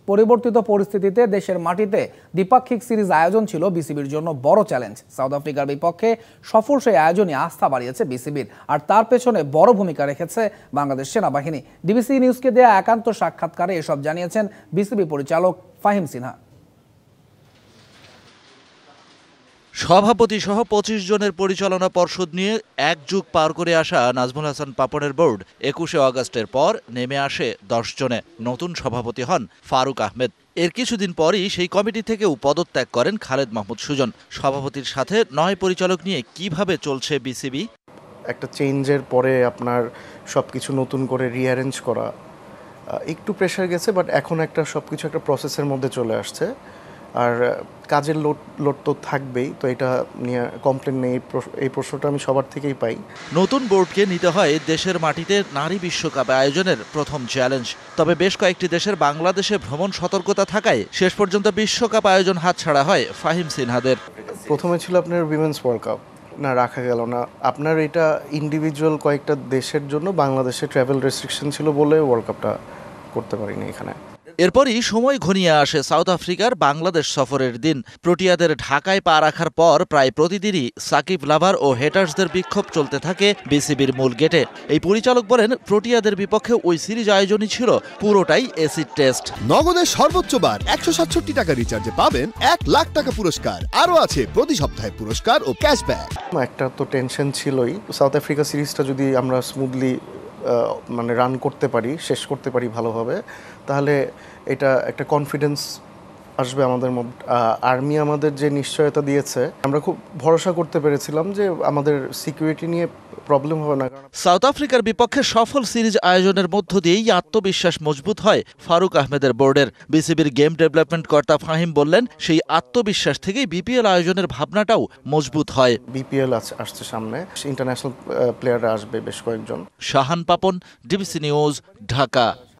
পরিবর্তিত পরিস্থিতিতে দেশের মাটিতে দ্বিপাক্ষিক সিরিজ আয়োজন ছিল বিসিবির জন্য বড় চ্যালেঞ্জ। সাউথ আফ্রিকার বিপক্ষে সফল সেই আয়োজনই আস্থা বাড়িয়েছে বিসিবির, আর তার পেছনে বড় ভূমিকা রেখেছে বাংলাদেশ সেনাবাহিনী। ডিবিসি নিউজকে দেয়া একান্ত সাক্ষাৎকারে এসব জানিয়েছেন বিসিবি পরিচালক ফাহিম সিনহা। সভাপতি সহ ২৫ জনের পরিচালনা পর্ষদ নিয়ে এক যুগ পার করে আসা নাজমুল হাসান পাপনের বোর্ড ২১শে আগস্টের পর নেমে আসে ১০ জনে। নতুন সভাপতি হন ফারুক আহমেদ। এর কিছুদিন পরই সেই কমিটি থেকেও পদত্যাগ করেন খালেদ মাহমুদ সুজন। সভাপতির সাথে ৯ পরিচালক নিয়ে কিভাবে চলছে বিসিবি? একটা চেঞ্জের পরে আপনার সবকিছু নতুন করে রিঅ্যারেঞ্জ করা একটু প্রেশার গেছে, বাট এখন একটা সবকিছু একটা প্রসেসের মধ্যে চলে আসছে। আর কাজের লোড তো থাকবেই, তো এটা নিয়ে কমপ্লেন নেই। এই প্রশ্নটা আমি সবার থেকেই পাই। নতুন বোর্ডকে নিতে হয় দেশের মাটিতে নারী বিশ্বকাপ আয়োজনের প্রথম চ্যালেঞ্জ। তবে বেশ কয়েকটি দেশের বাংলাদেশে ভ্রমণ সতর্কতা থাকায় শেষ পর্যন্ত বিশ্বকাপ আয়োজন হাতছাড়া হয় ফাহিম সিনহাদের। প্রথমে ছিল আপনার উইমেন্স ওয়ার্ল্ড কাপ, না রাখা গেল না। আপনার এটা ইন্ডিভিজুয়াল কয়েকটা দেশের জন্য বাংলাদেশে ট্রাভেল রেস্ট্রিকশন ছিল বলে ওয়ার্ল্ড কাপটা করতে পারিনি এখানে। এরপরই সময় ঘনিয়ে আসে সাউথ আফ্রিকার বাংলাদেশ সফরের দিন। প্রোটিয়াদের ঢাকায় পা রাখার পর প্রায় প্রতিদিনই সাকিব লাভার ও হেটার্সদের বিক্ষোভ চলতে থাকে বিসিবির মূল গেটে। এই পরিচালক বলেন, প্রোটিয়াদের বিপক্ষে ওই সিরিজ আয়োজনই ছিল পুরোটাই এসিড টেস্ট। নগদের সর্বোচ্চ বার ১৬৭ টাকা রিচার্জে পাবেন ১ লাখ টাকা পুরস্কার। আরও আছে প্রতি সপ্তাহে পুরস্কার ও ক্যাশব্যাক। একটা তো টেনশন ছিলই। সাউথ আফ্রিকা সিরিজটা যদি আমরা স্মুথলি মানে রান করতে পারি, শেষ করতে পারি ভালোভাবে, তাহলে এটা একটা কনফিডেন্স আসবে আমাদের মধ্যে। আর্মি আমাদের যে নিশ্চয়তা দিয়েছে, আমরা খুব ভরসা করতে পেরেছিলাম যে আমাদের সিকিউরিটি নিয়ে প্রবলেম হবে না। সাউথ আফ্রিকার বিপক্ষে সফল সিরিজ আয়োজনের মধ্য দিয়েই আত্মবিশ্বাস মজবুত হয় ফারুক আহমেদের বোর্ডের। বিসিবির গেম ডেভেলপমেন্ট কর্তা ফাহিম বললেন, সেই আত্মবিশ্বাস থেকেই বিপিএল আয়োজনের ভাবনাটাও মজবুত হয়। বিপিএল আসছে সামনে, ইন্টারন্যাশনাল প্লেয়াররা আসবে বেশ কয়েকজন। Shahan Papon, DBC news, Dhaka.